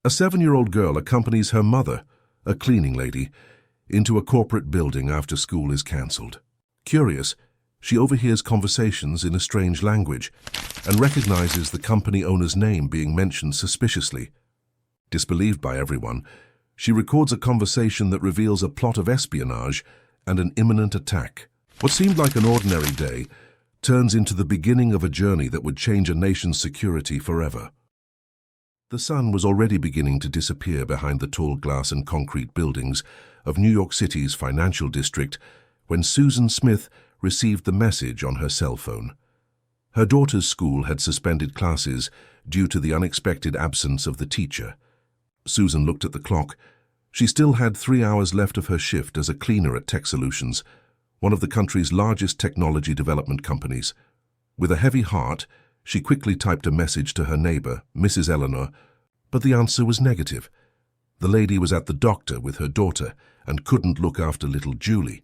A 7-year-old girl accompanies her mother, a cleaning lady, into a corporate building after school is cancelled. Curious, she overhears conversations in a strange language and recognizes the company owner's name being mentioned suspiciously. Disbelieved by everyone, she records a conversation that reveals a plot of espionage and an imminent attack. What seemed like an ordinary day turns into the beginning of a journey that would change a nation's security forever. The sun was already beginning to disappear behind the tall glass and concrete buildings of New York City's financial district when Susan Smith received the message on her cell phone. Her daughter's school had suspended classes due to the unexpected absence of the teacher. Susan looked at the clock. She still had 3 hours left of her shift as a cleaner at Tech Solutions, one of the country's largest technology development companies. With a heavy heart, she quickly typed a message to her neighbor, Mrs. Eleanor, but the answer was negative. The lady was at the doctor with her daughter and couldn't look after little Julie.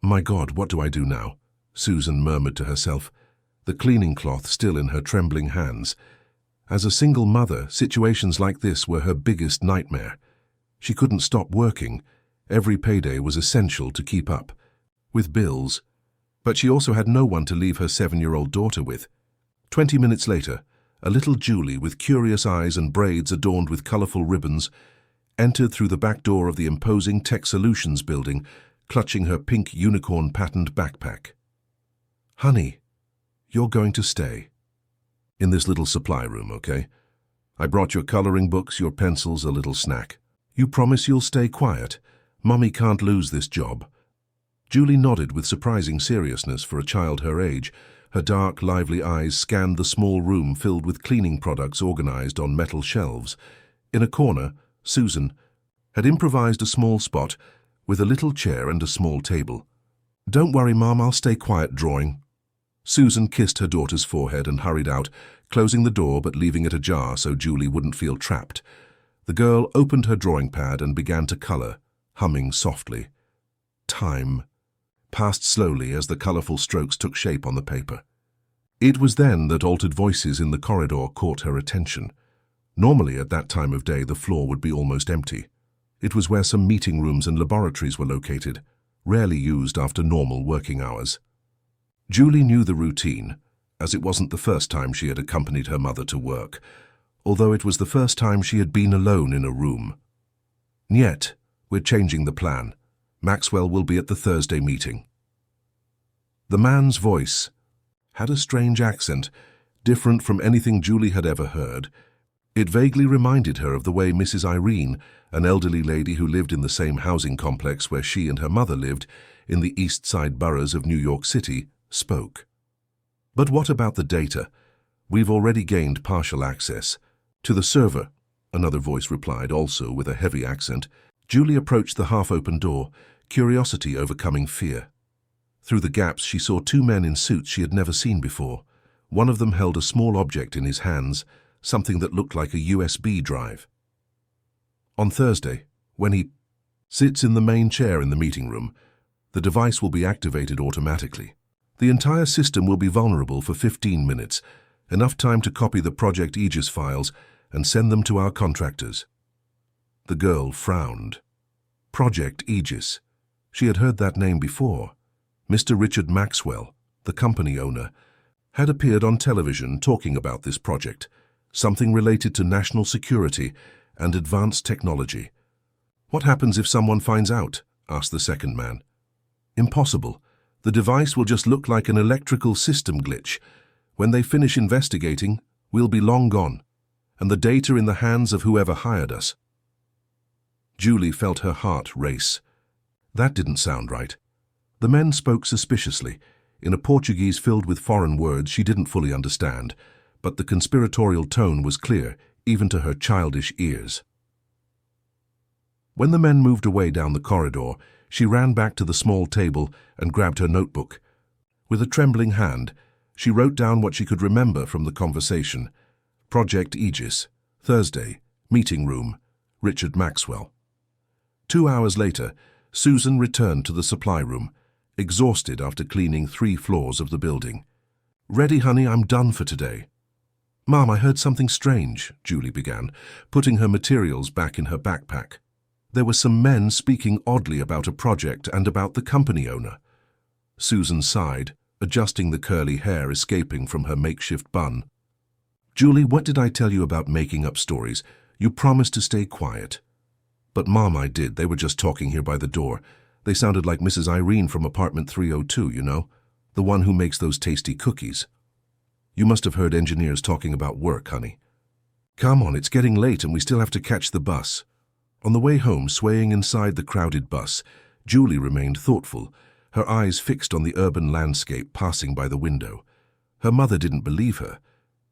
"My God, what do I do now?" Susan murmured to herself, the cleaning cloth still in her trembling hands. As a single mother, situations like this were her biggest nightmare. She couldn't stop working. Every payday was essential to keep up with bills, but she also had no one to leave her 7-year-old daughter with. 20 minutes later, a little Julie with curious eyes and braids adorned with colorful ribbons entered through the back door of the imposing Tech Solutions building, clutching her pink unicorn-patterned backpack. "Honey, you're going to stay in this little supply room, okay? I brought your coloring books, your pencils, a little snack. You promise you'll stay quiet? Mummy can't lose this job." Julie nodded with surprising seriousness for a child her age. Her dark, lively eyes scanned the small room filled with cleaning products organized on metal shelves. In a corner, Susan had improvised a small spot with a little chair and a small table. "Don't worry, Mom, I'll stay quiet drawing." Susan kissed her daughter's forehead and hurried out, closing the door but leaving it ajar so Julie wouldn't feel trapped. The girl opened her drawing pad and began to color, humming softly. Time passed slowly as the colorful strokes took shape on the paper. It was then that altered voices in the corridor caught her attention. Normally at that time of day the floor would be almost empty. It was where some meeting rooms and laboratories were located, rarely used after normal working hours. Julie knew the routine, as it wasn't the first time she had accompanied her mother to work, although it was the first time she had been alone in a room. "Niet, we're changing the plan. Maxwell will be at the Thursday meeting." The man's voice had a strange accent, different from anything Julie had ever heard. It vaguely reminded her of the way Mrs. Irene, an elderly lady who lived in the same housing complex where she and her mother lived, in the East Side boroughs of New York City, spoke. "But what about the data? We've already gained partial access." "To the server," another voice replied, also with a heavy accent. Julie approached the half-open door, curiosity overcoming fear. Through the gaps she saw 2 men in suits she had never seen before. One of them held a small object in his hands, something that looked like a USB drive. "On Thursday, when he sits in the main chair in the meeting room, the device will be activated automatically. The entire system will be vulnerable for 15 minutes, enough time to copy the Project Aegis files and send them to our contractors." The girl frowned. Project Aegis. She had heard that name before. Mr. Richard Maxwell, the company owner, had appeared on television talking about this project, something related to national security and advanced technology. "What happens if someone finds out?" asked the second man. "Impossible. The device will just look like an electrical system glitch. When they finish investigating, we'll be long gone, and the data in the hands of whoever hired us." Julie felt her heart race. That didn't sound right. The men spoke suspiciously, in a Portuguese filled with foreign words she didn't fully understand, but the conspiratorial tone was clear, even to her childish ears. When the men moved away down the corridor, she ran back to the small table and grabbed her notebook. With a trembling hand, she wrote down what she could remember from the conversation. Project Aegis, Thursday, meeting room, Richard Maxwell. 2 hours later, Susan returned to the supply room, exhausted after cleaning 3 floors of the building. "Ready, honey, I'm done for today." Mom, I heard something strange, Julie began, putting her materials back in her backpack. There were some men speaking oddly about a project and about the company owner. Susan sighed, adjusting the curly hair escaping from her makeshift bun. Julie, what did I tell you about making up stories? You promised to stay quiet. But Mom, I did. They were just talking here by the door. They sounded like Mrs. Irene from apartment 302, you know, the one who makes those tasty cookies. You must have heard engineers talking about work, honey. Come on, it's getting late and we still have to catch the bus. On the way home, swaying inside the crowded bus, Julie remained thoughtful, her eyes fixed on the urban landscape passing by the window. Her mother didn't believe her,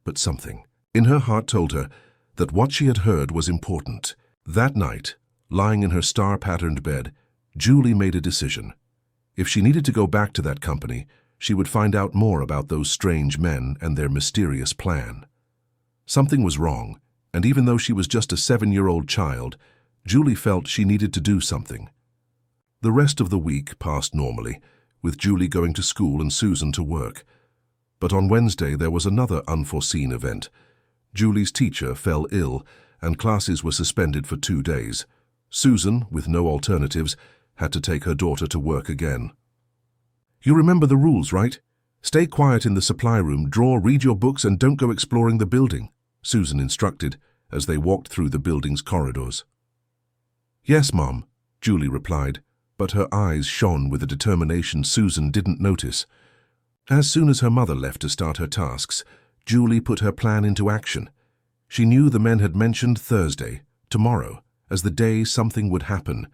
but something in her heart told her that what she had heard was important. That night, lying in her star-patterned bed, Julie made a decision. If she needed to go back to that company, she would find out more about those strange men and their mysterious plan. Something was wrong, and even though she was just a 7-year-old child, Julie felt she needed to do something. The rest of the week passed normally, with Julie going to school and Susan to work. But on Wednesday there was another unforeseen event. Julie's teacher fell ill, and classes were suspended for 2 days. Susan, with no alternatives, had to take her daughter to work again. You remember the rules, right? Stay quiet in the supply room, draw, read your books, and don't go exploring the building, Susan instructed as they walked through the building's corridors. Yes, Mom, Julie replied, but her eyes shone with a determination Susan didn't notice. As soon as her mother left to start her tasks, Julie put her plan into action. She knew the men had mentioned Thursday, tomorrow, as the day something would happen.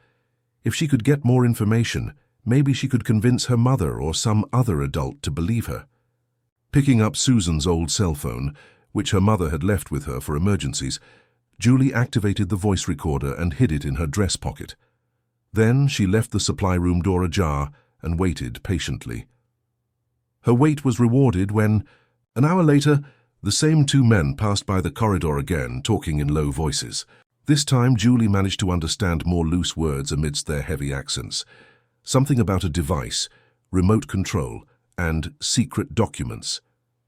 If she could get more information, maybe she could convince her mother or some other adult to believe her. Picking up Susan's old cell phone, which her mother had left with her for emergencies, Julie activated the voice recorder and hid it in her dress pocket. Then she left the supply room door ajar and waited patiently. Her wait was rewarded when, an hour later, the same 2 men passed by the corridor again, talking in low voices. This time Julie managed to understand more loose words amidst their heavy accents. Something about a device, remote control, and secret documents.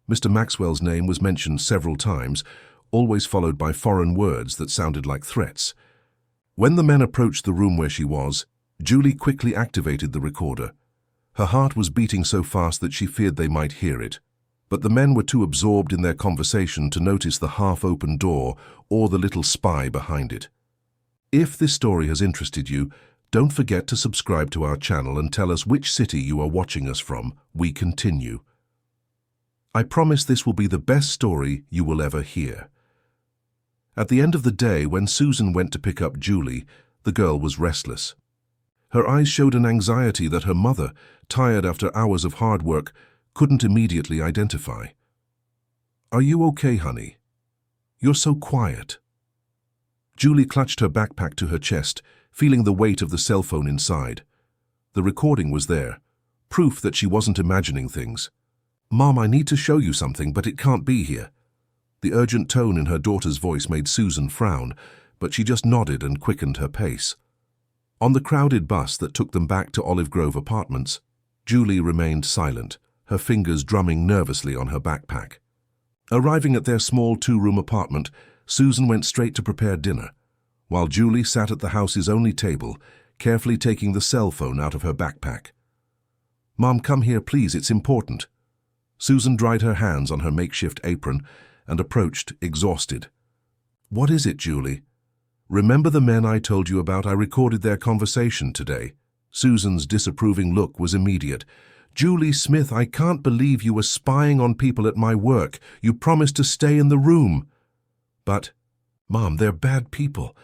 Mr. Maxwell's name was mentioned several times, always followed by foreign words that sounded like threats. When the men approached the room where she was, Julie quickly activated the recorder. Her heart was beating so fast that she feared they might hear it. But the men were too absorbed in their conversation to notice the half-open door or the little spy behind it. If this story has interested you, don't forget to subscribe to our channel and tell us which city you are watching us from. We continue. I promise this will be the best story you will ever hear. At the end of the day, when Susan went to pick up Julie, the girl was restless. Her eyes showed an anxiety that her mother, tired after hours of hard work, couldn't immediately identify. Are you okay, honey? You're so quiet. Julie clutched her backpack to her chest, feeling the weight of the cell phone inside. The recording was there, proof that she wasn't imagining things. Mom, I need to show you something, but it can't be here. The urgent tone in her daughter's voice made Susan frown, but she just nodded and quickened her pace. On the crowded bus that took them back to Olive Grove Apartments, Julie remained silent, her fingers drumming nervously on her backpack. Arriving at their small 2-room apartment, Susan went straight to prepare dinner, while Julie sat at the house's only table, carefully taking the cell phone out of her backpack. Mom, come here, please, it's important. Susan dried her hands on her makeshift apron and approached, exhausted. What is it, Julie? Remember the men I told you about? I recorded their conversation today. Susan's disapproving look was immediate. Julie Smith, I can't believe you were spying on people at my work. You promised to stay in the room. But, Mom, they're bad people.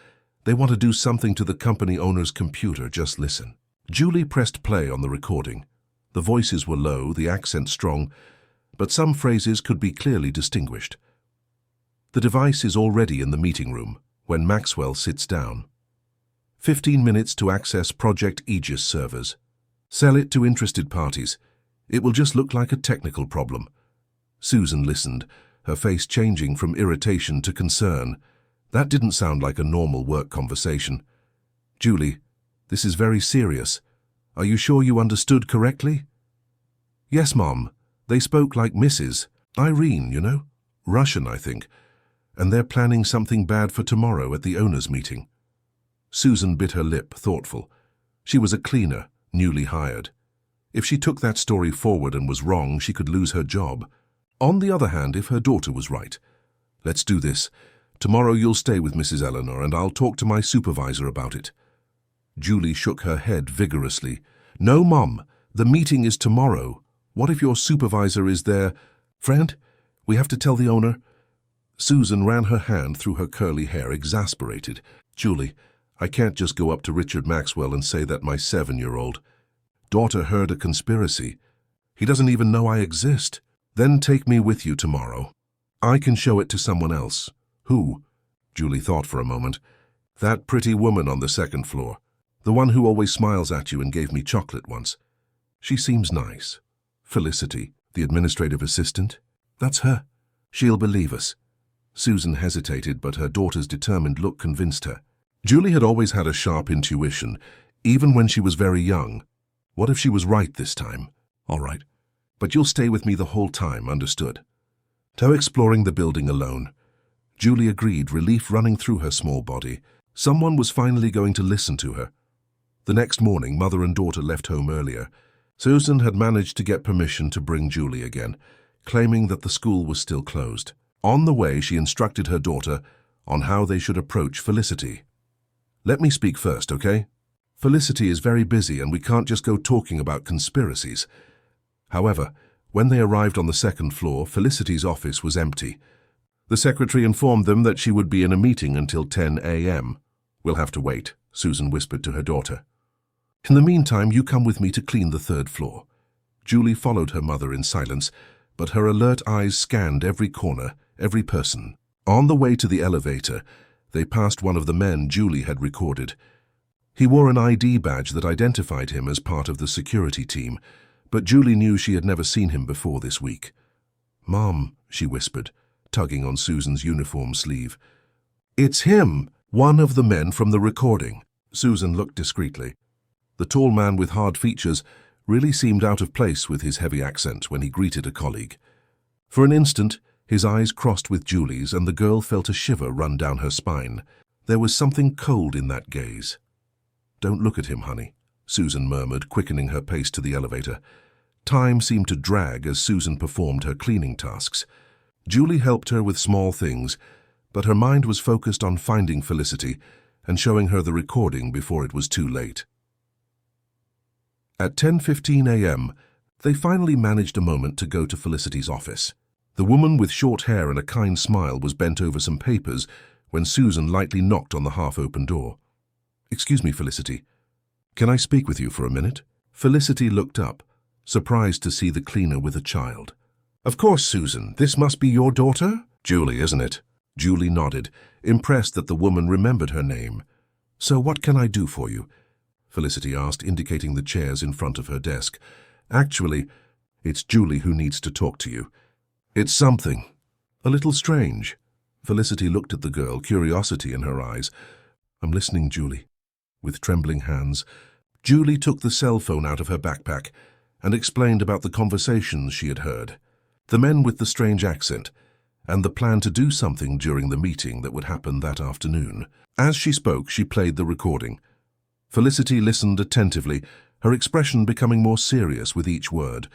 They want to do something to the company owner's computer. Just listen. Julie pressed play on the recording. The voices were low, the accent strong, but some phrases could be clearly distinguished. The device is already in the meeting room when Maxwell sits down. 15 minutes to access Project Aegis servers. Sell it to interested parties. It will just look like a technical problem. Susan listened, her face changing from irritation to concern. That didn't sound like a normal work conversation. Julie, this is very serious. Are you sure you understood correctly? Yes, Mom. They spoke like Mrs. Irene, you know. Russian, I think, and they're planning something bad for tomorrow at the owners' meeting. Susan bit her lip, thoughtful. She was a cleaner, newly hired. If she took that story forward and was wrong, she could lose her job. On the other hand, if her daughter was right. Let's do this. Tomorrow you'll stay with Mrs. Eleanor, and I'll talk to my supervisor about it. Julie shook her head vigorously. No, Mom. The meeting is tomorrow. What if your supervisor is there? Friend, we have to tell the owner. Susan ran her hand through her curly hair, exasperated. Julie, I can't just go up to Richard Maxwell and say that my 7-year-old daughter heard a conspiracy. He doesn't even know I exist. Then take me with you tomorrow. I can show it to someone else. Who? Julie thought for a moment. That pretty woman on the 2nd floor. The one who always smiles at you and gave me chocolate once. She seems nice. Felicity, the administrative assistant. That's her. She'll believe us. Susan hesitated, but her daughter's determined look convinced her. Julie had always had a sharp intuition, even when she was very young. What if she was right this time? All right. But you'll stay with me the whole time, understood? To exploring the building alone. Julie agreed, relief running through her small body. Someone was finally going to listen to her. The next morning, mother and daughter left home earlier. Susan had managed to get permission to bring Julie again, claiming that the school was still closed. On the way, she instructed her daughter on how they should approach Felicity. Let me speak first, okay? Felicity is very busy and we can't just go talking about conspiracies. However, when they arrived on the 2nd floor, Felicity's office was empty. The secretary informed them that she would be in a meeting until 10 a.m. We'll have to wait, Susan whispered to her daughter. In the meantime, you come with me to clean the 3rd floor. Julie followed her mother in silence, but her alert eyes scanned every corner, every person. On the way to the elevator, they passed one of the men Julie had recorded. He wore an ID badge that identified him as part of the security team, but Julie knew she had never seen him before this week. Mom, she whispered, tugging on Susan's uniform sleeve. It's him, one of the men from the recording. Susan looked discreetly. The tall man with hard features really seemed out of place with his heavy accent when he greeted a colleague. For an instant, his eyes crossed with Julie's, and the girl felt a shiver run down her spine. There was something cold in that gaze. Don't look at him, honey, Susan murmured, quickening her pace to the elevator. Time seemed to drag as Susan performed her cleaning tasks. Julie helped her with small things, but her mind was focused on finding Felicity and showing her the recording before it was too late. At 10:15 a.m., they finally managed a moment to go to Felicity's office. The woman with short hair and a kind smile was bent over some papers when Susan lightly knocked on the half-open door. Excuse me, Felicity. Can I speak with you for a minute? Felicity looked up, surprised to see the cleaner with a child. Of course, Susan. This must be your daughter? Julie, isn't it? Julie nodded, impressed that the woman remembered her name. So what can I do for you? Felicity asked, indicating the chairs in front of her desk. Actually, it's Julie who needs to talk to you. It's something. A little strange. Felicity looked at the girl, curiosity in her eyes. I'm listening, Julie. With trembling hands, Julie took the cell phone out of her backpack and explained about the conversations she had heard, the men with the strange accent, and the plan to do something during the meeting that would happen that afternoon. As she spoke, she played the recording. Felicity listened attentively, her expression becoming more serious with each word.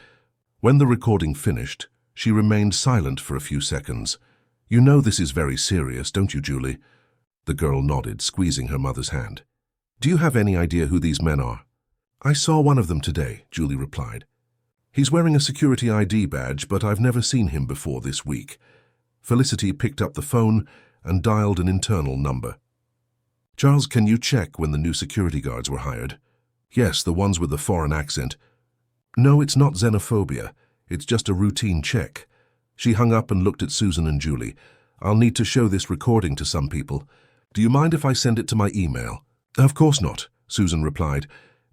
When the recording finished, she remained silent for a few seconds. You know this is very serious, don't you, Julie? The girl nodded, squeezing her mother's hand. Do you have any idea who these men are? I saw one of them today, Julie replied. He's wearing a security ID badge, but I've never seen him before this week. Felicity picked up the phone and dialed an internal number. Charles, can you check when the new security guards were hired? Yes, the ones with the foreign accent. No, it's not xenophobia. It's just a routine check. She hung up and looked at Susan and Julie. I'll need to show this recording to some people. Do you mind if I send it to my email? Of course not, Susan replied,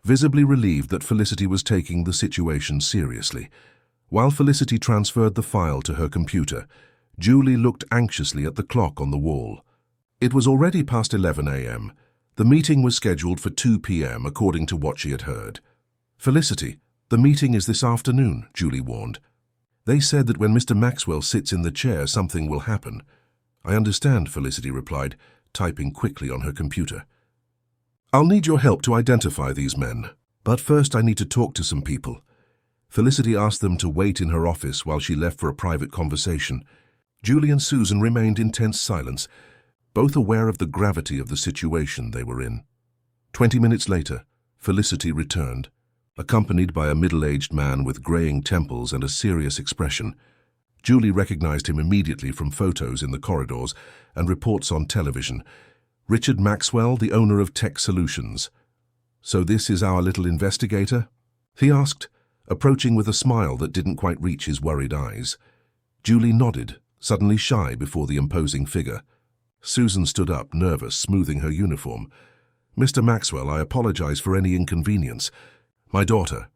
visibly relieved that Felicity was taking the situation seriously. While Felicity transferred the file to her computer, Julie looked anxiously at the clock on the wall. It was already past 11 a.m. The meeting was scheduled for 2 p.m. according to what she had heard. Felicity, the meeting is this afternoon, Julie warned. They said that when Mr. Maxwell sits in the chair, something will happen. I understand, Felicity replied, typing quickly on her computer. I'll need your help to identify these men, but first I need to talk to some people. Felicity asked them to wait in her office while she left for a private conversation. Julie and Susan remained in tense silence, both aware of the gravity of the situation they were in. 20 minutes later, Felicity returned, accompanied by a middle-aged man with graying temples and a serious expression. Julie recognized him immediately from photos in the corridors and reports on television. Richard Maxwell, the owner of Tech Solutions. So this is our little investigator? He asked, approaching with a smile that didn't quite reach his worried eyes. Julie nodded, suddenly shy before the imposing figure. Susan stood up, nervous, smoothing her uniform. Mr. Maxwell, I apologize for any inconvenience. My daughter.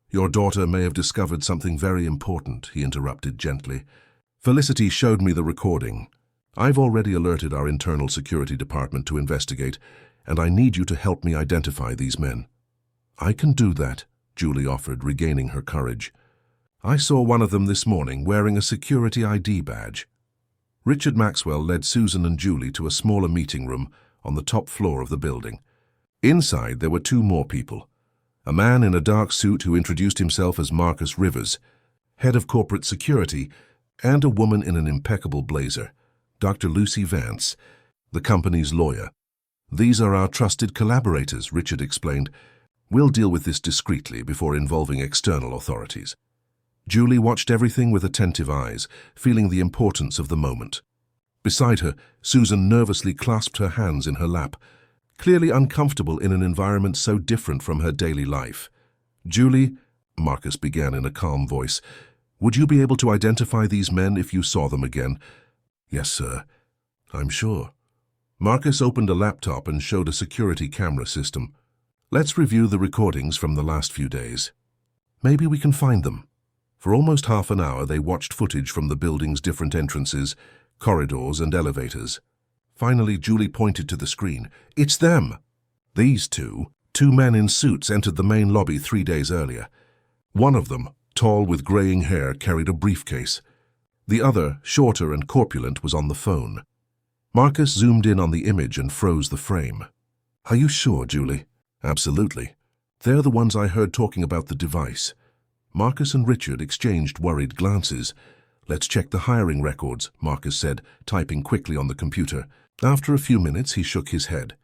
Your daughter may have discovered something very important, he interrupted gently. Felicity showed me the recording. I've already alerted our internal security department to investigate, and I need you to help me identify these men. I can do that, Julie offered, regaining her courage. I saw one of them this morning wearing a security ID badge. Richard Maxwell led Susan and Julie to a smaller meeting room on the top floor of the building. Inside there were two more people. A man in a dark suit who introduced himself as Marcus Rivers, head of corporate security, and a woman in an impeccable blazer, Dr. Lucy Vance, the company's lawyer. These are our trusted collaborators, Richard explained. We'll deal with this discreetly before involving external authorities. Julie watched everything with attentive eyes, feeling the importance of the moment. Beside her, Susan nervously clasped her hands in her lap, clearly uncomfortable in an environment so different from her daily life. Julie, Marcus began in a calm voice, would you be able to identify these men if you saw them again? Yes, sir. I'm sure. Marcus opened a laptop and showed a security camera system. Let's review the recordings from the last few days. Maybe we can find them. For almost half an hour, they watched footage from the building's different entrances, corridors, and elevators. Finally, Julie pointed to the screen. It's them! These two men in suits, entered the main lobby 3 days earlier. One of them, tall with graying hair, carried a briefcase. The other, shorter and corpulent, was on the phone. Marcus zoomed in on the image and froze the frame. Are you sure, Julie? Absolutely. They're the ones I heard talking about the device. Marcus and Richard exchanged worried glances. Let's check the hiring records, Marcus said, typing quickly on the computer. After a few minutes, he shook his head.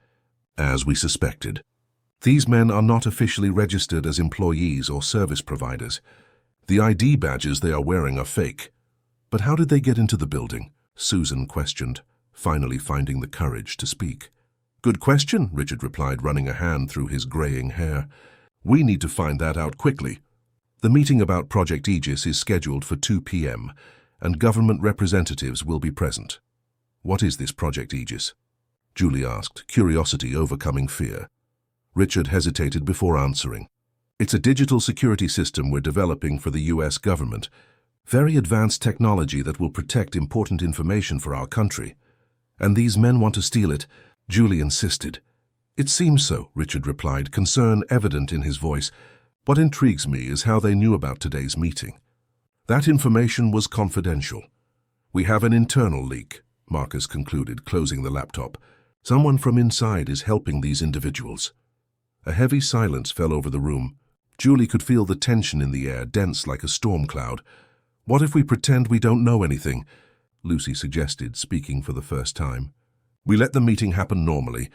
As we suspected. These men are not officially registered as employees or service providers. The ID badges they are wearing are fake. But how did they get into the building? Susan questioned, finally finding the courage to speak. Good question, Richard replied, running a hand through his graying hair. We need to find that out quickly. The meeting about Project Aegis is scheduled for 2 p.m., and government representatives will be present. What is this Project Aegis? Julie asked, curiosity overcoming fear. Richard hesitated before answering. It's a digital security system we're developing for the U.S. government. Very advanced technology that will protect important information for our country. And these men want to steal it, Julie insisted. It seems so, Richard replied, concern evident in his voice. What intrigues me is how they knew about today's meeting. That information was confidential. We have an internal leak, Marcus concluded, closing the laptop. Someone from inside is helping these individuals. A heavy silence fell over the room. Julie could feel the tension in the air, dense like a storm cloud. What if we pretend we don't know anything? Lucy suggested, speaking for the first time. We let the meeting happen normally,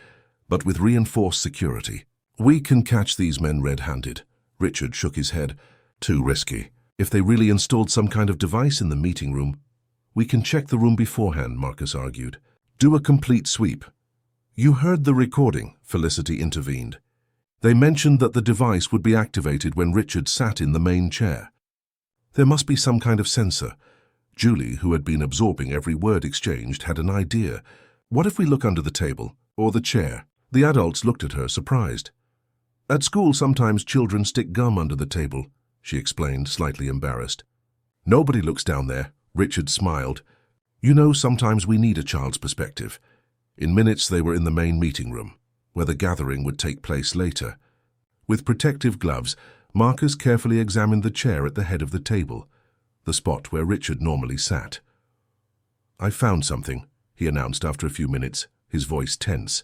but with reinforced security. We can catch these men red-handed. Richard shook his head. Too risky. If they really installed some kind of device in the meeting room, we can check the room beforehand, Marcus argued. Do a complete sweep. You heard the recording, Felicity intervened. They mentioned that the device would be activated when Richard sat in the main chair. There must be some kind of sensor. Julie, who had been absorbing every word exchanged, had an idea. What if we look under the table, or the chair? The adults looked at her, surprised. At school, sometimes children stick gum under the table, she explained, slightly embarrassed. Nobody looks down there, Richard smiled. You know, sometimes we need a child's perspective. In minutes they were in the main meeting room, where the gathering would take place later. With protective gloves, Marcus carefully examined the chair at the head of the table. the spot where Richard normally sat. "I found something," he announced after a few minutes, his voice tense.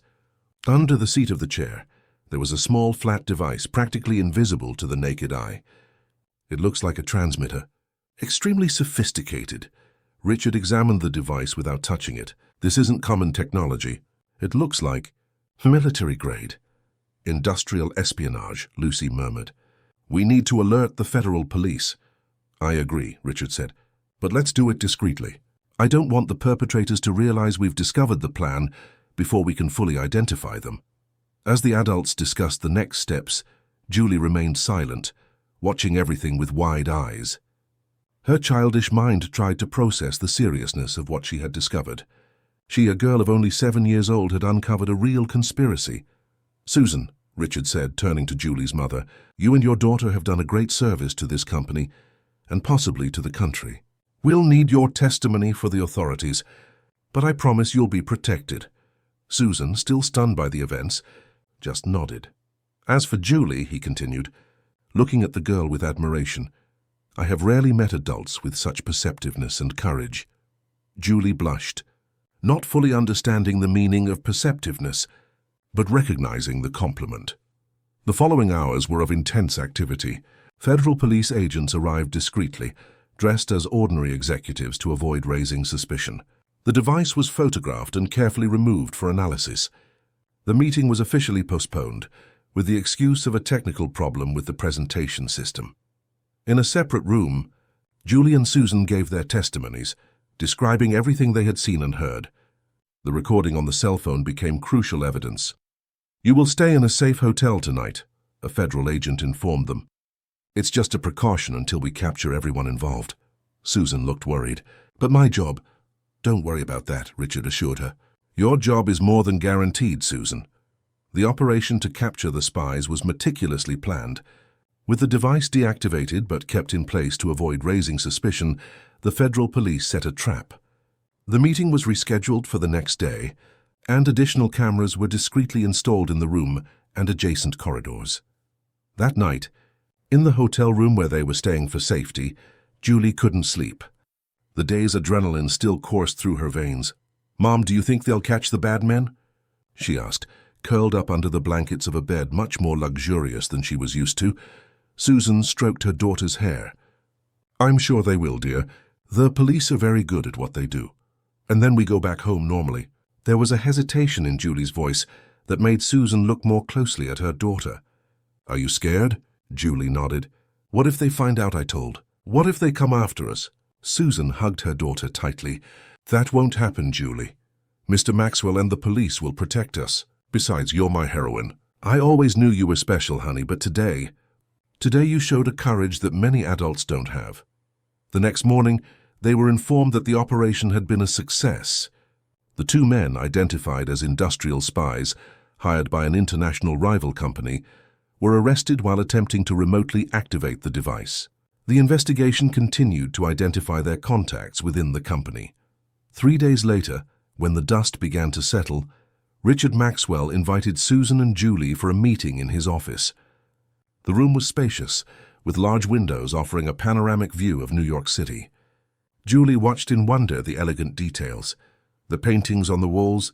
Under the seat of the chair, there was a small flat device practically invisible to the naked eye. "It looks like a transmitter. Extremely sophisticated." Richard examined the device without touching it. "This isn't common technology. It looks like military grade." "Industrial espionage," Lucy murmured. "We need to alert the federal police." "I agree," Richard said, "but let's do it discreetly. I don't want the perpetrators to realize we've discovered the plan before we can fully identify them." As the adults discussed the next steps, Julie remained silent, watching everything with wide eyes. Her childish mind tried to process the seriousness of what she had discovered. She, a girl of only 7 years old, had uncovered a real conspiracy. "Susan," Richard said, turning to Julie's mother, "you and your daughter have done a great service to this company, and possibly to the country. We'll need your testimony for the authorities, but I promise you'll be protected." Susan, still stunned by the events, just nodded. "As for Julie," he continued, looking at the girl with admiration, "I have rarely met adults with such perceptiveness and courage." Julie blushed, not fully understanding the meaning of perceptiveness, but recognizing the compliment. The following hours were of intense activity. Federal police agents arrived discreetly, dressed as ordinary executives to avoid raising suspicion. The device was photographed and carefully removed for analysis. The meeting was officially postponed, with the excuse of a technical problem with the presentation system. In a separate room, Julie and Susan gave their testimonies, describing everything they had seen and heard. The recording on the cell phone became crucial evidence. "You will stay in a safe hotel tonight," a federal agent informed them. "It's just a precaution until we capture everyone involved." Susan looked worried. "But my job—" "Don't worry about that," Richard assured her. "Your job is more than guaranteed, Susan." The operation to capture the spies was meticulously planned. With the device deactivated but kept in place to avoid raising suspicion, the federal police set a trap. The meeting was rescheduled for the next day, and additional cameras were discreetly installed in the room and adjacent corridors. That night, in the hotel room where they were staying for safety, Julie couldn't sleep. The day's adrenaline still coursed through her veins. "Mom, do you think they'll catch the bad men?" she asked, curled up under the blankets of a bed much more luxurious than she was used to. Susan stroked her daughter's hair. "I'm sure they will, dear. The police are very good at what they do. And then we go back home normally." There was a hesitation in Julie's voice that made Susan look more closely at her daughter. "Are you scared?" Julie nodded. "What if they find out I told? What if they come after us?" Susan hugged her daughter tightly. "That won't happen, Julie. Mr. Maxwell and the police will protect us. Besides, you're my heroine. I always knew you were special, honey, but today you showed a courage that many adults don't have." The next morning, they were informed that the operation had been a success. The 2 men, identified as industrial spies, hired by an international rival company, were arrested while attempting to remotely activate the device. The investigation continued to identify their contacts within the company. 3 days later, when the dust began to settle, Richard Maxwell invited Susan and Julie for a meeting in his office. The room was spacious, with large windows offering a panoramic view of New York City. Julie watched in wonder the elegant details, the paintings on the walls,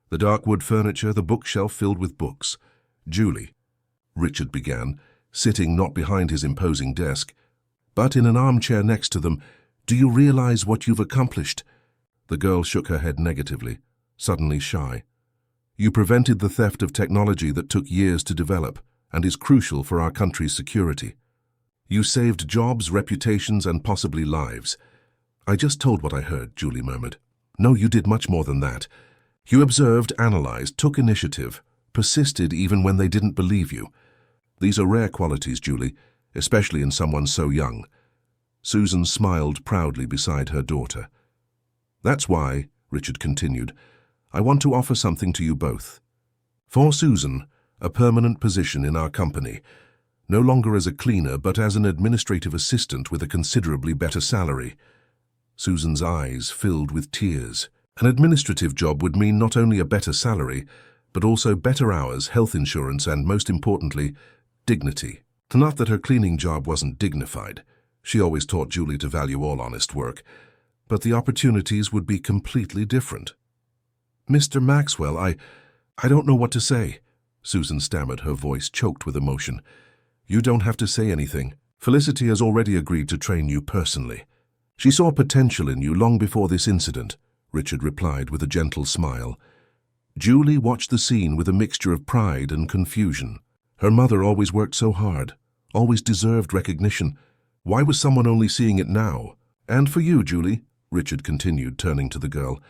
the dark wood furniture, the bookshelf filled with books. "Julie," Richard began, sitting not behind his imposing desk, but in an armchair next to them, "do you realize what you've accomplished?" The girl shook her head negatively, suddenly shy. "You prevented the theft of technology that took years to develop and is crucial for our country's security. You saved jobs, reputations, and possibly lives." "I just told what I heard," Julie murmured. "No, you did much more than that. You observed, analyzed, took initiative, persisted even when they didn't believe you. These are rare qualities, Julie, especially in someone so young." Susan smiled proudly beside her daughter. "That's why," Richard continued, "I want to offer something to you both. For Susan, a permanent position in our company, no longer as a cleaner but as an administrative assistant with a considerably better salary." Susan's eyes filled with tears. An administrative job would mean not only a better salary, but also better hours, health insurance, and most importantly, dignity. Not that her cleaning job wasn't dignified. She always taught Julie to value all honest work, but the opportunities would be completely different. "Mr. Maxwell, I don't know what to say," Susan stammered, her voice choked with emotion. "You don't have to say anything. Felicity has already agreed to train you personally. She saw potential in you long before this incident," Richard replied with a gentle smile. Julie watched the scene with a mixture of pride and confusion. Her mother always worked so hard, always deserved recognition. Why was someone only seeing it now? "And for you, Julie," Richard continued, turning to the girl,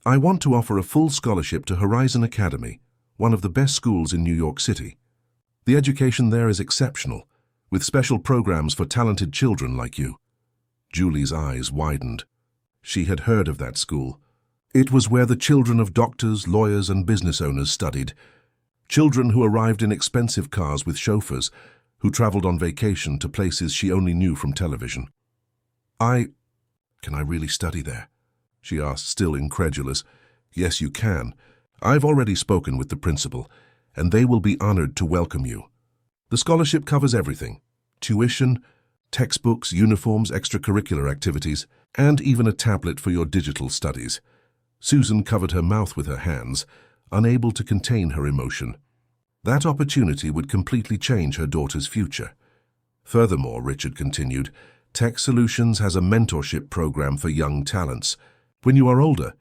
"I want to offer a full scholarship to Horizon Academy, one of the best schools in New York City. The education there is exceptional, with special programs for talented children like you." Julie's eyes widened. She had heard of that school. It was where the children of doctors, lawyers, and business owners studied. Children who arrived in expensive cars with chauffeurs, who traveled on vacation to places she only knew from television. Can I really study there?" she asked, still incredulous. "Yes, you can. I've already spoken with the principal, and they will be honored to welcome you. The scholarship covers everything: tuition, textbooks, uniforms, extracurricular activities, and even a tablet for your digital studies." Susan covered her mouth with her hands, unable to contain her emotion. That opportunity would completely change her daughter's future. Furthermore, Richard continued, Tech Solutions has a mentorship program for young talents. When you are older,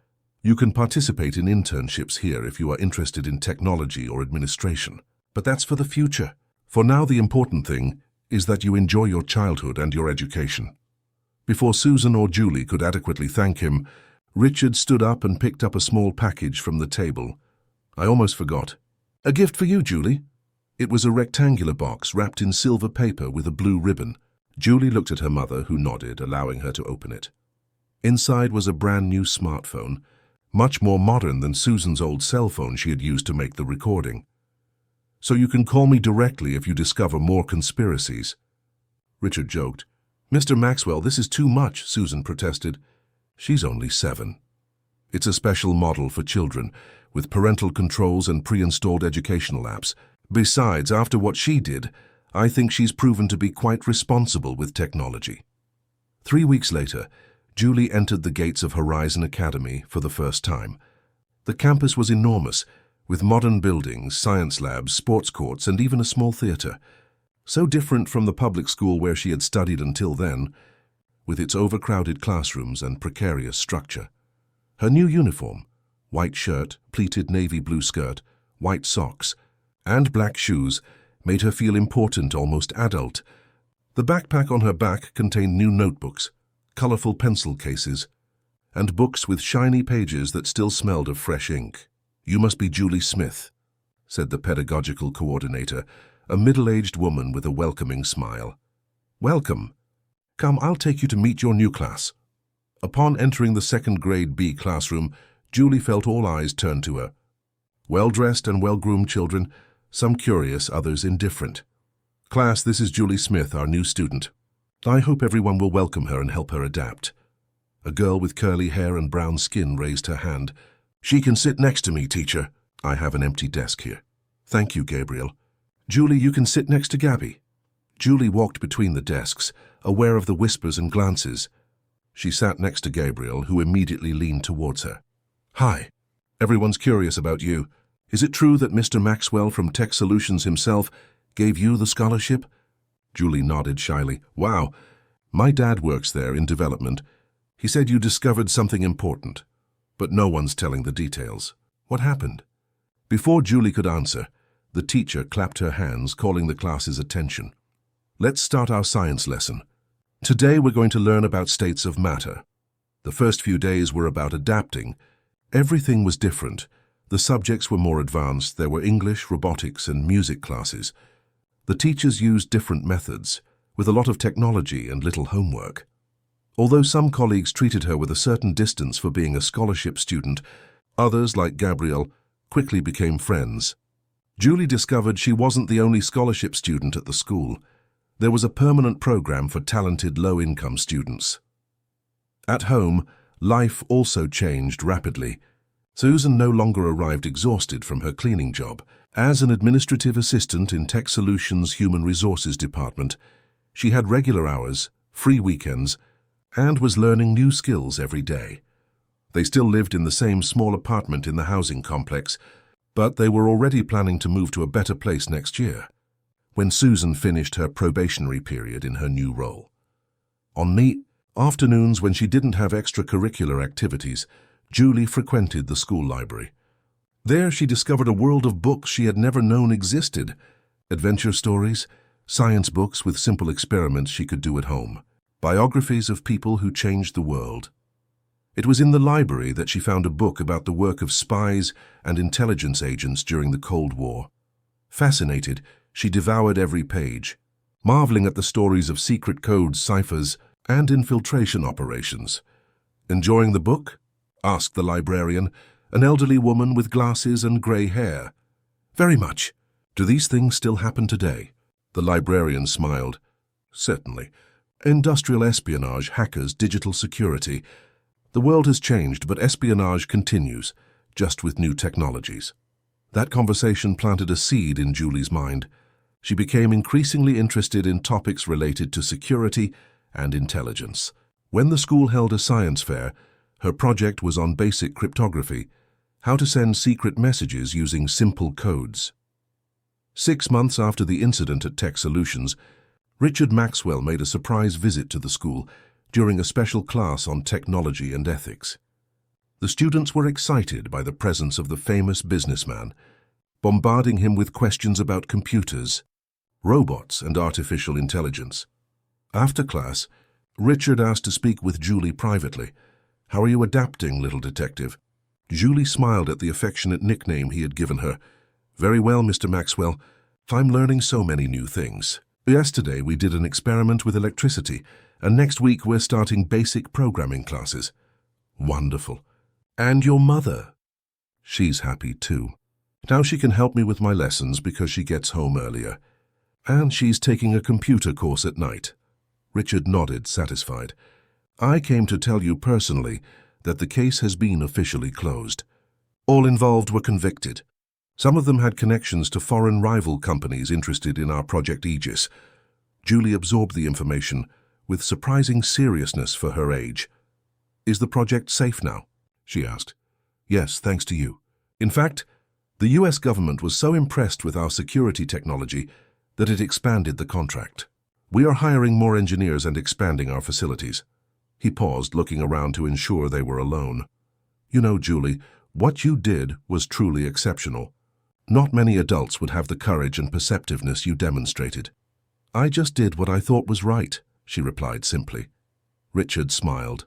you can participate in internships here if you are interested in technology or administration. But that's for the future. For now, the important thing is that you enjoy your childhood and your education. Before Susan or Julie could adequately thank him, Richard stood up and picked up a small package from the table. "I almost forgot. A gift for you, Julie." It was a rectangular box wrapped in silver paper with a blue ribbon. Julie looked at her mother, who nodded, allowing her to open it. Inside was a brand new smartphone, much more modern than Susan's old cell phone she had used to make the recording. "So you can call me directly if you discover more conspiracies." Richard joked. "Mr. Maxwell, this is too much," Susan protested. "She's only 7. It's a special model for children, with parental controls and pre-installed educational apps. Besides, after what she did, I think she's proven to be quite responsible with technology." 3 weeks later, Julie entered the gates of Horizon Academy for the first time. The campus was enormous, with modern buildings, science labs, sports courts, and even a small theater. So different from the public school where she had studied until then, with its overcrowded classrooms and precarious structure. Her new uniform, white shirt, pleated navy blue skirt, white socks, and black shoes, made her feel important, almost adult. The backpack on her back contained new notebooks, colorful pencil cases, and books with shiny pages that still smelled of fresh ink. "You must be Julie Smith," said the pedagogical coordinator, a middle-aged woman with a welcoming smile. "Welcome. Come, I'll take you to meet your new class." Upon entering the second grade B classroom, Julie felt all eyes turn to her. Well-dressed and well-groomed children, some curious, others indifferent. "Class, this is Julie Smith, our new student. I hope everyone will welcome her and help her adapt." A girl with curly hair and brown skin raised her hand. "She can sit next to me, teacher. I have an empty desk here." "Thank you, Gabriel." "Julie, you can sit next to Gabby." Julie walked between the desks, aware of the whispers and glances. She sat next to Gabriel, who immediately leaned towards her. "Hi. Everyone's curious about you. Is it true that Mr. Maxwell from Tech Solutions himself gave you the scholarship?" Julie nodded shyly. "Wow. My dad works there in development. He said you discovered something important, but no one's telling the details. What happened?" Before Julie could answer, the teacher clapped her hands, calling the class's attention. "Let's start our science lesson. Today we're going to learn about states of matter." The first few days were about adapting. Everything was different. The subjects were more advanced. There were English, robotics, and music classes. The teachers used different methods, with a lot of technology and little homework. Although some colleagues treated her with a certain distance for being a scholarship student, others, like Gabrielle, quickly became friends. Julie discovered she wasn't the only scholarship student at the school. There was a permanent program for talented low-income students. At home, life also changed rapidly. Susan no longer arrived exhausted from her cleaning job. As an administrative assistant in Tech Solutions' Human Resources Department, she had regular hours, free weekends, and was learning new skills every day. They still lived in the same small apartment in the housing complex, but they were already planning to move to a better place next year, when Susan finished her probationary period in her new role. On neat afternoons when she didn't have extracurricular activities, Julie frequented the school library. There she discovered a world of books she had never known existed: adventure stories, science books with simple experiments she could do at home, biographies of people who changed the world. It was in the library that she found a book about the work of spies and intelligence agents during the Cold War. Fascinated, she devoured every page, marveling at the stories of secret codes, ciphers, and infiltration operations. "Enjoying the book?" asked the librarian, an elderly woman with glasses and grey hair. "Very much. Do these things still happen today?" The librarian smiled. "Certainly. Industrial espionage, hackers, digital security. The world has changed, but espionage continues, just with new technologies." That conversation planted a seed in Julie's mind. She became increasingly interested in topics related to security and intelligence. When the school held a science fair, her project was on basic cryptography, how to send secret messages using simple codes. 6 months after the incident at Tech Solutions, Richard Maxwell made a surprise visit to the school during a special class on technology and ethics. The students were excited by the presence of the famous businessman, bombarding him with questions about computers, robots, and artificial intelligence. After class, Richard asked to speak with Julie privately. "How are you adapting, little detective?" Julie smiled at the affectionate nickname he had given her. "Very well, Mr. Maxwell. I'm learning so many new things. Yesterday we did an experiment with electricity, and next week we're starting basic programming classes." "Wonderful. And your mother?" "She's happy too. Now she can help me with my lessons because she gets home earlier. And she's taking a computer course at night." Richard nodded, satisfied. "I came to tell you personally that the case has been officially closed. All involved were convicted. Some of them had connections to foreign rival companies interested in our Project Aegis." Julie absorbed the information with surprising seriousness for her age. "Is the project safe now?" she asked. "Yes, thanks to you. In fact, the US government was so impressed with our security technology that it expanded the contract. We are hiring more engineers and expanding our facilities." He paused, looking around to ensure they were alone. "You know, Julie, what you did was truly exceptional. Not many adults would have the courage and perceptiveness you demonstrated." "I just did what I thought was right," she replied simply. Richard smiled.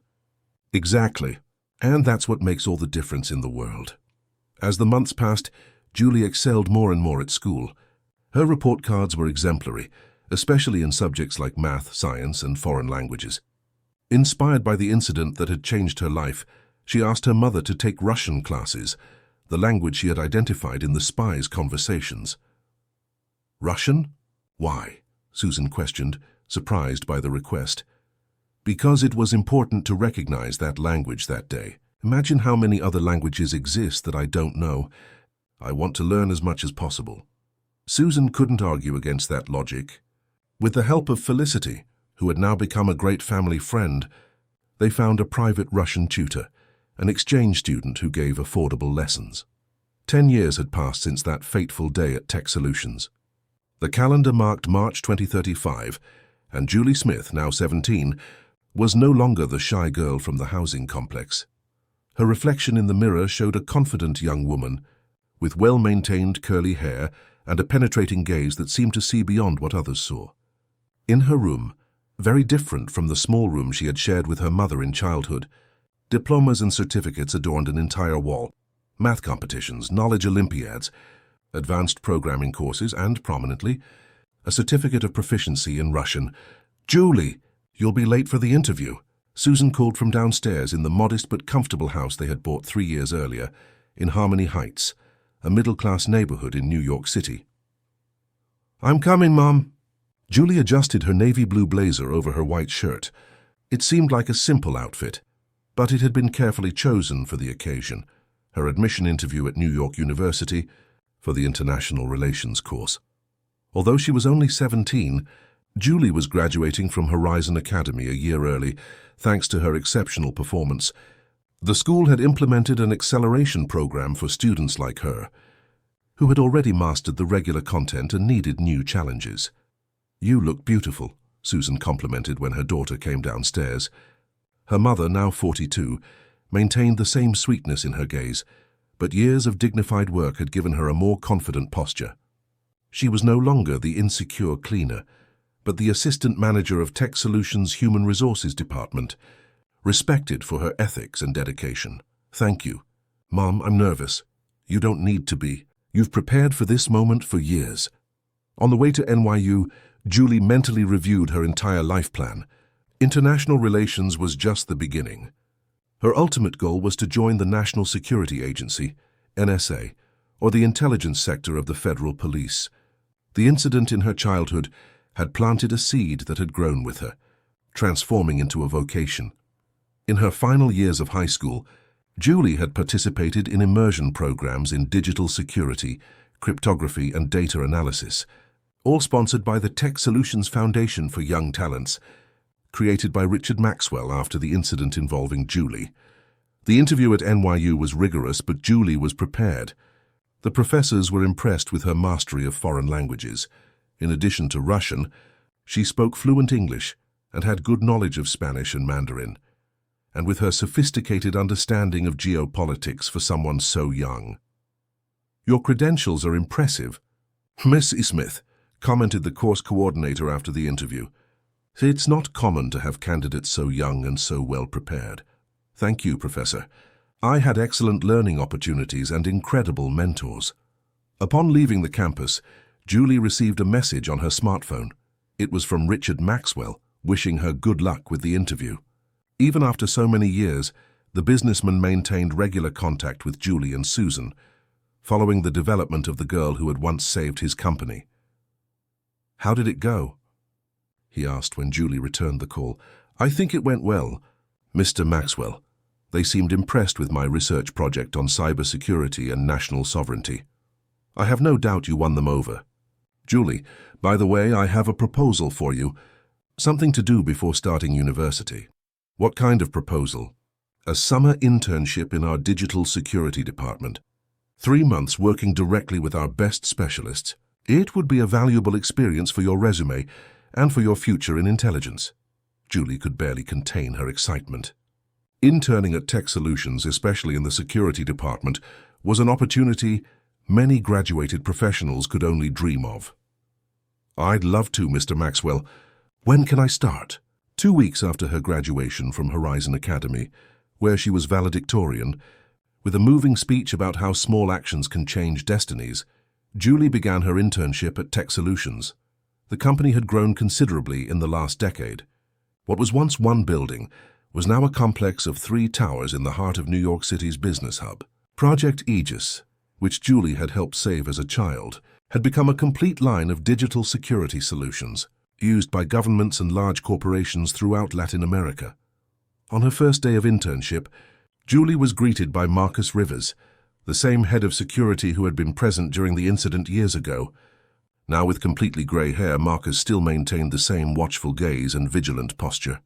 "Exactly. And that's what makes all the difference in the world." As the months passed, Julie excelled more and more at school. Her report cards were exemplary, especially in subjects like math, science, and foreign languages. Inspired by the incident that had changed her life, she asked her mother to take Russian classes, the language she had identified in the spies' conversations. "Russian? Why?" Susan questioned, surprised by the request. "Because it was important to recognize that language that day. Imagine how many other languages exist that I don't know. I want to learn as much as possible." Susan couldn't argue against that logic. With the help of Felicity, who had now become a great family friend, they found a private Russian tutor, an exchange student who gave affordable lessons. 10 years had passed since that fateful day at Tech Solutions. The calendar marked March 2035, and Julie Smith, now 17, was no longer the shy girl from the housing complex. Her reflection in the mirror showed a confident young woman, with well-maintained curly hair and a penetrating gaze that seemed to see beyond what others saw. In her room, very different from the small room she had shared with her mother in childhood, diplomas and certificates adorned an entire wall. Math competitions, knowledge Olympiads, advanced programming courses, and, prominently, a certificate of proficiency in Russian. "Julie, you'll be late for the interview," Susan called from downstairs in the modest but comfortable house they had bought 3 years earlier in Harmony Heights, a middle-class neighborhood in New York City. "I'm coming, Mom." Julie adjusted her navy blue blazer over her white shirt. It seemed like a simple outfit, but it had been carefully chosen for the occasion, her admission interview at New York University for the International Relations course. Although she was only 17, Julie was graduating from Horizon Academy a year early, thanks to her exceptional performance. The school had implemented an acceleration program for students like her, who had already mastered the regular content and needed new challenges. "You look beautiful," Susan complimented when her daughter came downstairs. Her mother, now 42, maintained the same sweetness in her gaze, but years of dignified work had given her a more confident posture. She was no longer the insecure cleaner, but the assistant manager of Tech Solutions' Human Resources Department, respected for her ethics and dedication. "Thank you. Mom, I'm nervous." "You don't need to be. You've prepared for this moment for years." On the way to NYU, Julie mentally reviewed her entire life plan. International relations was just the beginning. Her ultimate goal was to join the National Security Agency, NSA, or the intelligence sector of the federal police. The incident in her childhood had planted a seed that had grown with her, transforming into a vocation. In her final years of high school, Julie had participated in immersion programs in digital security, cryptography, and data analysis, all sponsored by the Tech Solutions Foundation for Young Talents, created by Richard Maxwell after the incident involving Julie. The interview at NYU was rigorous, but Julie was prepared. The professors were impressed with her mastery of foreign languages. In addition to Russian, she spoke fluent English and had good knowledge of Spanish and Mandarin. And with her sophisticated understanding of geopolitics for someone so young. "Your credentials are impressive," Miss Smith commented the course coordinator after the interview. "It's not common to have candidates so young and so well prepared." "Thank you, Professor. I had excellent learning opportunities and incredible mentors." Upon leaving the campus, Julie received a message on her smartphone. It was from Richard Maxwell, wishing her good luck with the interview. Even after so many years, the businessman maintained regular contact with Julie and Susan, following the development of the girl who had once saved his company. "How did it go?" he asked when Julie returned the call. "I think it went well, Mr. Maxwell. They seemed impressed with my research project on cybersecurity and national sovereignty. I have no doubt you won them over. Julie, by the way, I have a proposal for you. Something to do before starting university." "What kind of proposal?" "A summer internship in our digital security department. 3 months working directly with our best specialists. It would be a valuable experience for your resume and for your future in intelligence." Julie could barely contain her excitement. Interning at Tech Solutions, especially in the security department, was an opportunity many graduated professionals could only dream of. "I'd love to, Mr. Maxwell. When can I start?" 2 weeks after her graduation from Horizon Academy, where she was valedictorian, with a moving speech about how small actions can change destinies, Julie began her internship at Tech Solutions. The company had grown considerably in the last decade. What was once one building was now a complex of 3 towers in the heart of New York City's business hub. Project Aegis, which Julie had helped save as a child, had become a complete line of digital security solutions, used by governments and large corporations throughout Latin America. On her first day of internship, Julie was greeted by Marcus Rivers, the same head of security who had been present during the incident years ago. Now with completely grey hair, Marcus still maintained the same watchful gaze and vigilant posture.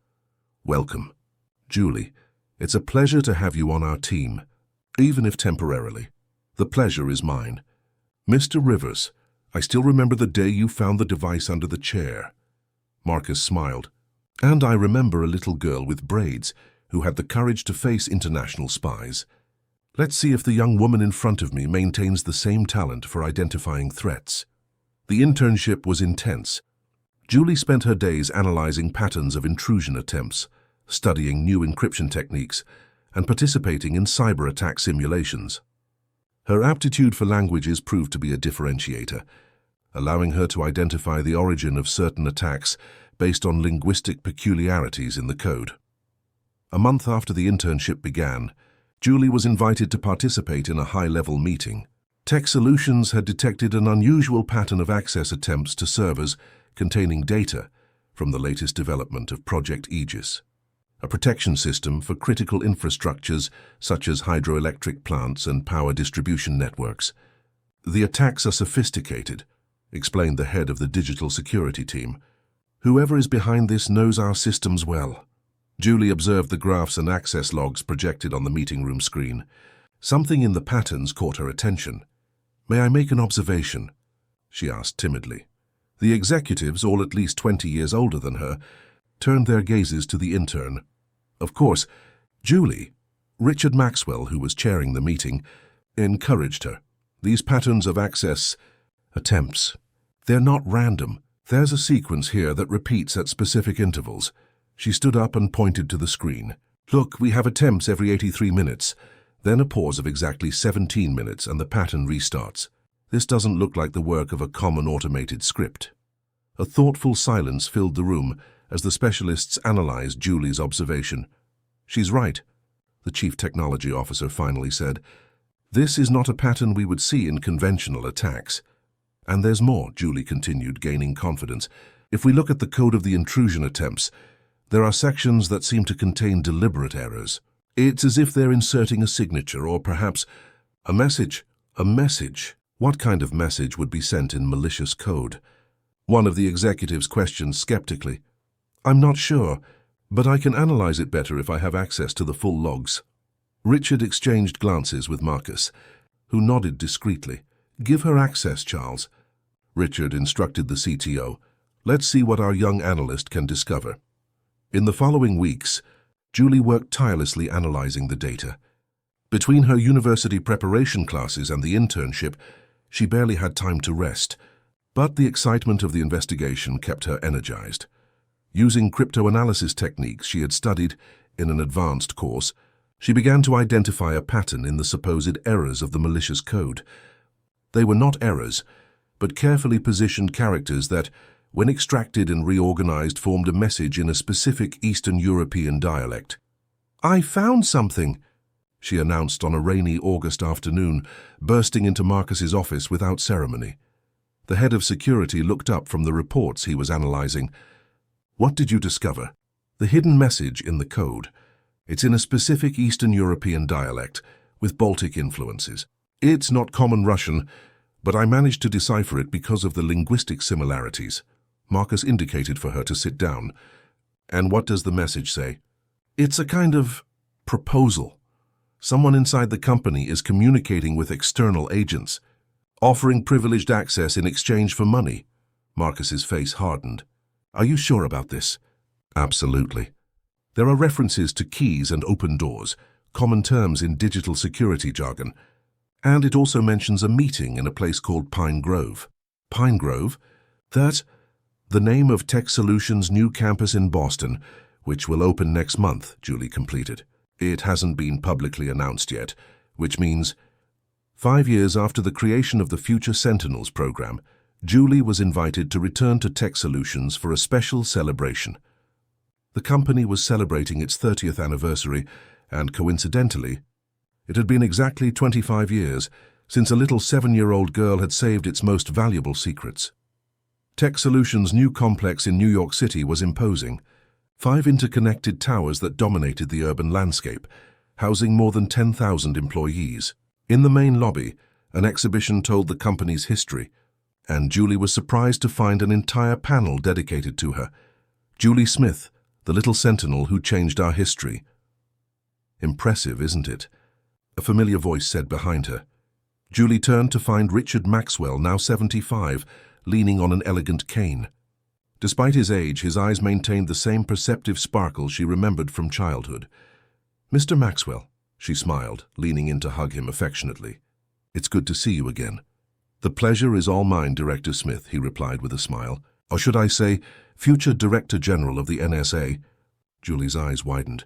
"Welcome. Julie, it's a pleasure to have you on our team, even if temporarily. The pleasure is mine. Mr. Rivers, I still remember the day you found the device under the chair." Marcus smiled. "And I remember a little girl with braids who had the courage to face international spies. Let's see if the young woman in front of me maintains the same talent for identifying threats." The internship was intense. Julie spent her days analyzing patterns of intrusion attempts, studying new encryption techniques, and participating in cyber attack simulations. Her aptitude for languages proved to be a differentiator, allowing her to identify the origin of certain attacks based on linguistic peculiarities in the code. A month after the internship began, Julie was invited to participate in a high-level meeting. Tech Solutions had detected an unusual pattern of access attempts to servers containing data from the latest development of Project Aegis, a protection system for critical infrastructures such as hydroelectric plants and power distribution networks. "The attacks are sophisticated," explained the head of the digital security team. Whoever is behind this knows our systems well. Julie observed the graphs and access logs projected on the meeting room screen. Something in the patterns caught her attention. "May I make an observation?" she asked timidly. The executives, all at least 20 years older than her, turned their gazes to the intern. Of course, Julie, Richard Maxwell, who was chairing the meeting, encouraged her. "These patterns of access attempts, they're not random. There's a sequence here that repeats at specific intervals." She stood up and pointed to the screen. "Look, we have attempts every 83 minutes. Then a pause of exactly 17 minutes and the pattern restarts. This doesn't look like the work of a common automated script." A thoughtful silence filled the room as the specialists analyzed Julie's observation. "She's right," the chief technology officer finally said. "This is not a pattern we would see in conventional attacks." "And there's more," Julie continued, gaining confidence. "If we look at the code of the intrusion attempts, there are sections that seem to contain deliberate errors. It's as if they're inserting a signature or perhaps a message. A message? What kind of message would be sent in malicious code?" One of the executives questioned skeptically. "I'm not sure, but I can analyze it better if I have access to the full logs." Richard exchanged glances with Marcus, who nodded discreetly. "Give her access, Charles." Richard instructed the CTO. "Let's see what our young analyst can discover." In the following weeks, Julie worked tirelessly analyzing the data. Between her university preparation classes and the internship, she barely had time to rest, but the excitement of the investigation kept her energized. Using cryptoanalysis techniques she had studied in an advanced course, she began to identify a pattern in the supposed errors of the malicious code. They were not errors, but carefully positioned characters that, when extracted and reorganized, formed a message in a specific Eastern European dialect. "I found something," she announced on a rainy August afternoon, bursting into Marcus's office without ceremony. The head of security looked up from the reports he was analyzing. "What did you discover?" "The hidden message in the code. It's in a specific Eastern European dialect, with Baltic influences. It's not common Russian, but I managed to decipher it because of the linguistic similarities." Marcus indicated for her to sit down. "And what does the message say?" "It's a kind of proposal. Someone inside the company is communicating with external agents, offering privileged access in exchange for money." Marcus's face hardened. "Are you sure about this?" "Absolutely. There are references to keys and open doors, common terms in digital security jargon. And it also mentions a meeting in a place called Pine Grove." "Pine Grove? That..." "The name of Tech Solutions' new campus in Boston, which will open next month," Julie completed. "It hasn't been publicly announced yet, which means..." 5 years after the creation of the Future Sentinels program, Julie was invited to return to Tech Solutions for a special celebration. The company was celebrating its 30th anniversary, and coincidentally, it had been exactly 25 years since a little 7-year-old girl had saved its most valuable secrets. Tech Solutions' new complex in New York City was imposing. 5 interconnected towers that dominated the urban landscape, housing more than 10,000 employees. In the main lobby, an exhibition told the company's history, and Julie was surprised to find an entire panel dedicated to her. Julie Smith, the little sentinel who changed our history. "Impressive, isn't it?" a familiar voice said behind her. Julie turned to find Richard Maxwell, now 75, leaning on an elegant cane. Despite his age, his eyes maintained the same perceptive sparkle she remembered from childhood. "Mr. Maxwell," she smiled, leaning in to hug him affectionately. "It's good to see you again." "The pleasure is all mine, Director Smith," he replied with a smile. "Or should I say, future Director General of the NSA?" Julie's eyes widened.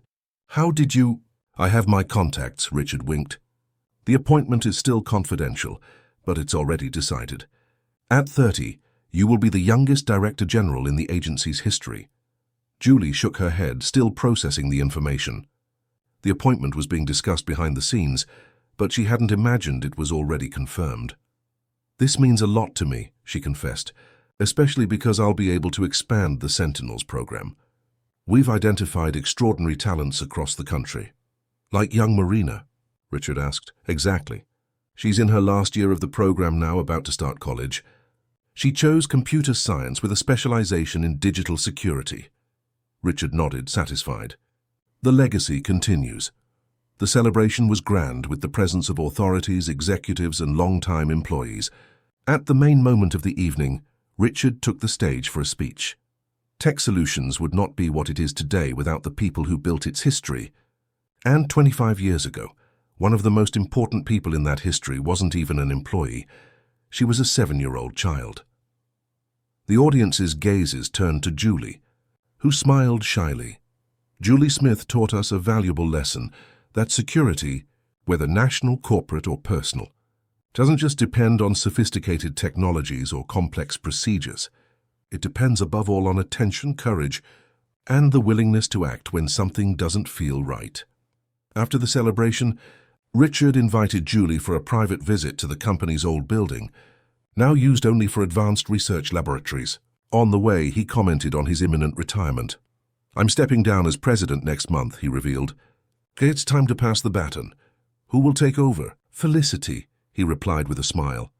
"How did you—" "I have my contacts," Richard winked. "The appointment is still confidential, but it's already decided. At 30, you will be the youngest Director General in the agency's history." Julie shook her head, still processing the information. The appointment was being discussed behind the scenes, but she hadn't imagined it was already confirmed. "This means a lot to me," she confessed, "especially because I'll be able to expand the Sentinels program. We've identified extraordinary talents across the country." "Like young Marina?" Richard asked. "Exactly. She's in her last year of the program now, about to start college. She chose computer science with a specialization in digital security. Richard nodded, satisfied. The legacy continues. The celebration was grand with the presence of authorities, executives, and long-time employees. At the main moment of the evening, Richard took the stage for a speech. Tech Solutions would not be what it is today without the people who built its history. And 25 years ago, one of the most important people in that history wasn't even an employee. She was a 7-year-old child. The audience's gazes turned to Julie, who smiled shyly. Julie Smith taught us a valuable lesson, that security, whether national, corporate, or personal, doesn't just depend on sophisticated technologies or complex procedures. It depends above all on attention, courage, and the willingness to act when something doesn't feel right. After the celebration, Richard invited Julie for a private visit to the company's old building, now used only for advanced research laboratories. On the way, he commented on his imminent retirement. "I'm stepping down as president next month," he revealed. "It's time to pass the baton. Who will take over?" "Felicity," he replied with a smile.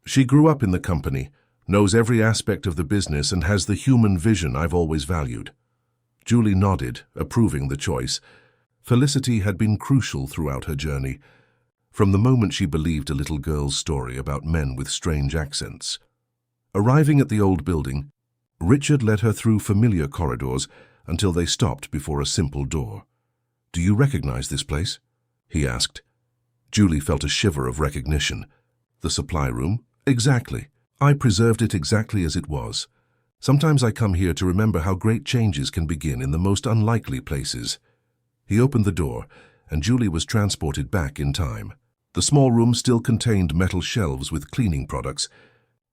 "She grew up in the company, knows every aspect of the business, and has the human vision I've always valued." Julie nodded, approving the choice. Felicity had been crucial throughout her journey, from the moment she believed a little girl's story about men with strange accents. Arriving at the old building, Richard led her through familiar corridors until they stopped before a simple door. "Do you recognize this place?" he asked. Julie felt a shiver of recognition. "The supply room? Exactly. I preserved it exactly as it was. Sometimes I come here to remember how great changes can begin in the most unlikely places." He opened the door, and Julie was transported back in time. The small room still contained metal shelves with cleaning products,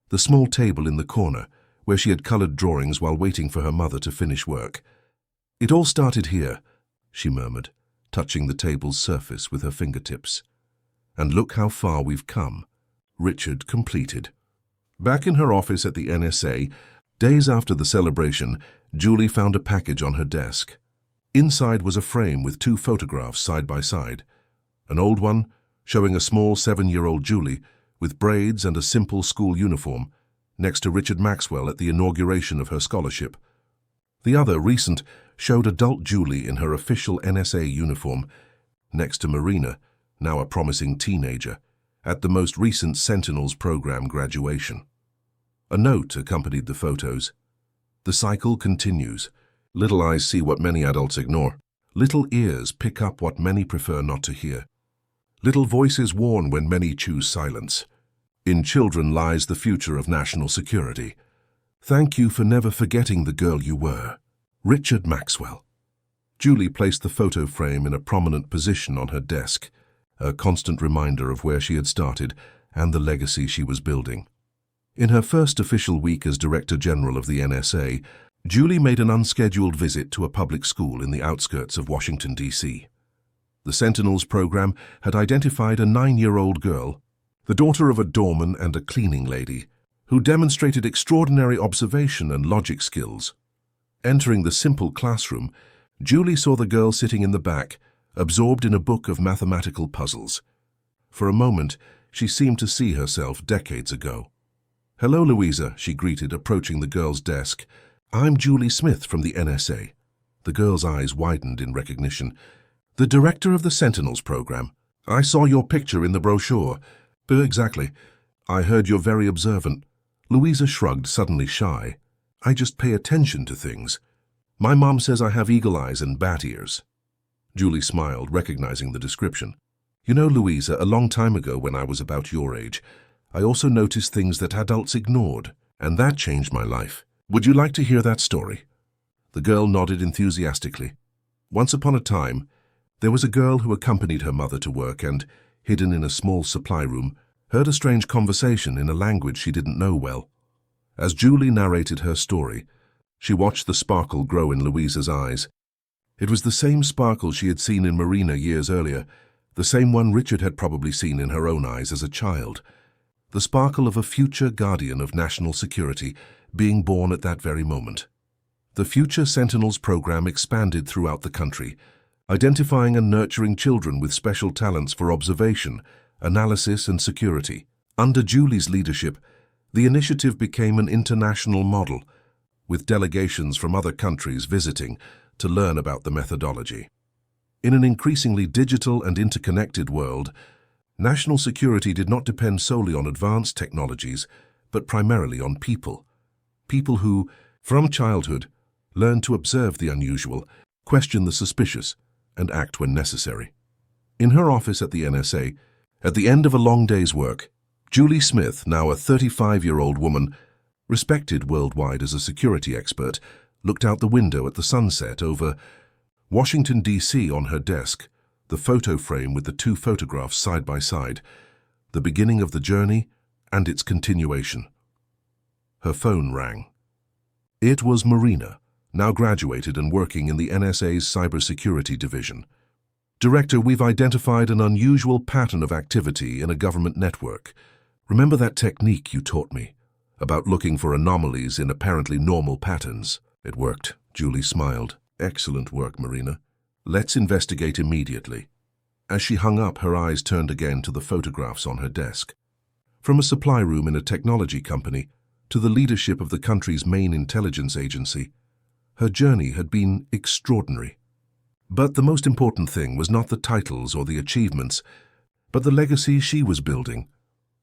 the small table in the corner, where she had colored drawings while waiting for her mother to finish work. "It all started here," she murmured, touching the table's surface with her fingertips. "And look how far we've come," Richard completed. Back in her office at the NSA, days after the celebration, Julie found a package on her desk. Inside was a frame with 2 photographs side by side. An old one, showing a small 7-year-old Julie, with braids and a simple school uniform, next to Richard Maxwell at the inauguration of her scholarship. The other, recent, showed adult Julie in her official NSA uniform, next to Marina, now a promising teenager, at the most recent Sentinels program graduation. A note accompanied the photos. "The cycle continues. Little eyes see what many adults ignore. Little ears pick up what many prefer not to hear. Little voices warn when many choose silence. In children lies the future of national security. Thank you for never forgetting the girl you were. Richard Maxwell." Julie placed the photo frame in a prominent position on her desk, a constant reminder of where she had started and the legacy she was building. In her first official week as Director General of the NSA, Julie made an unscheduled visit to a public school in the outskirts of Washington, D.C. The Sentinels program had identified a 9-year-old girl, the daughter of a doorman and a cleaning lady, who demonstrated extraordinary observation and logic skills. Entering the simple classroom, Julie saw the girl sitting in the back, absorbed in a book of mathematical puzzles. For a moment, she seemed to see herself decades ago. "Hello, Louisa," she greeted, approaching the girl's desk. "I'm Julie Smith from the NSA." The girl's eyes widened in recognition. "The director of the Sentinels program. I saw your picture in the brochure." Exactly. I heard you're very observant." Louisa shrugged, suddenly shy. "I just pay attention to things. My mom says I have eagle eyes and bat ears." Julie smiled, recognizing the description. "You know, Louisa, a long time ago when I was about your age, I also noticed things that adults ignored, and that changed my life. Would you like to hear that story?" The girl nodded enthusiastically. "Once upon a time, there was a girl who accompanied her mother to work and, hidden in a small supply room, heard a strange conversation in a language she didn't know well. As Julie narrated her story, she watched the sparkle grow in Louisa's eyes. It was the same sparkle she had seen in Marina years earlier, the same one Richard had probably seen in her own eyes as a child. The sparkle of a future guardian of national security being born at that very moment. The Future Sentinels program expanded throughout the country, identifying and nurturing children with special talents for observation, analysis, and security. Under Julie's leadership, The initiative became an international model, with delegations from other countries visiting to learn about the methodology. In an increasingly digital and interconnected world, national security did not depend solely on advanced technologies, but primarily on people. People who, from childhood, learned to observe the unusual, question the suspicious, and act when necessary. In her office at the NSA, at the end of a long day's work, Julie Smith, now a 35-year-old woman, respected worldwide as a security expert, looked out the window at the sunset over Washington, D.C. On her desk, the photo frame with the two photographs side by side, the beginning of the journey and its continuation. Her phone rang. It was Marina, now graduated and working in the NSA's cybersecurity division. "Director, we've identified an unusual pattern of activity in a government network. Remember that technique you taught me, about looking for anomalies in apparently normal patterns?" "It worked," Julie smiled. "Excellent work, Marina. Let's investigate immediately." As she hung up, her eyes turned again to the photographs on her desk. From a supply room in a technology company to the leadership of the country's main intelligence agency, her journey had been extraordinary. But the most important thing was not the titles or the achievements, but the legacy she was building.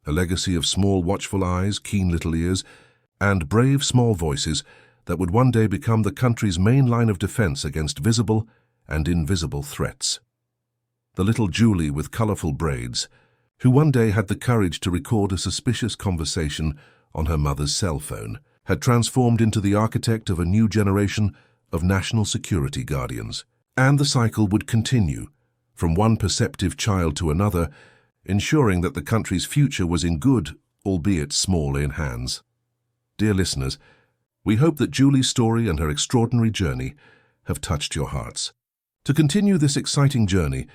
A legacy of small watchful eyes, keen little ears, and brave small voices that would one day become the country's main line of defense against visible and invisible threats. The little Julie with colorful braids, who one day had the courage to record a suspicious conversation on her mother's cell phone, had transformed into the architect of a new generation of national security guardians. And the cycle would continue, from one perceptive child to another, ensuring that the country's future was in good, albeit small, hands. Dear listeners, we hope that Julie's story and her extraordinary journey have touched your hearts. To continue this exciting journey,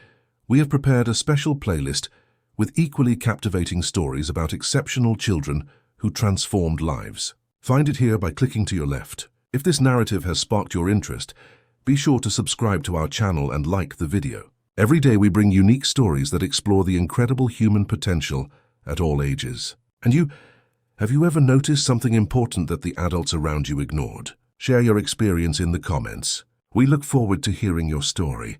we have prepared a special playlist with equally captivating stories about exceptional children who transformed lives. Find it here by clicking to your left. If this narrative has sparked your interest, be sure to subscribe to our channel and like the video. Every day we bring unique stories that explore the incredible human potential at all ages. And have you ever noticed something important that the adults around you ignored? Share your experience in the comments. We look forward to hearing your story.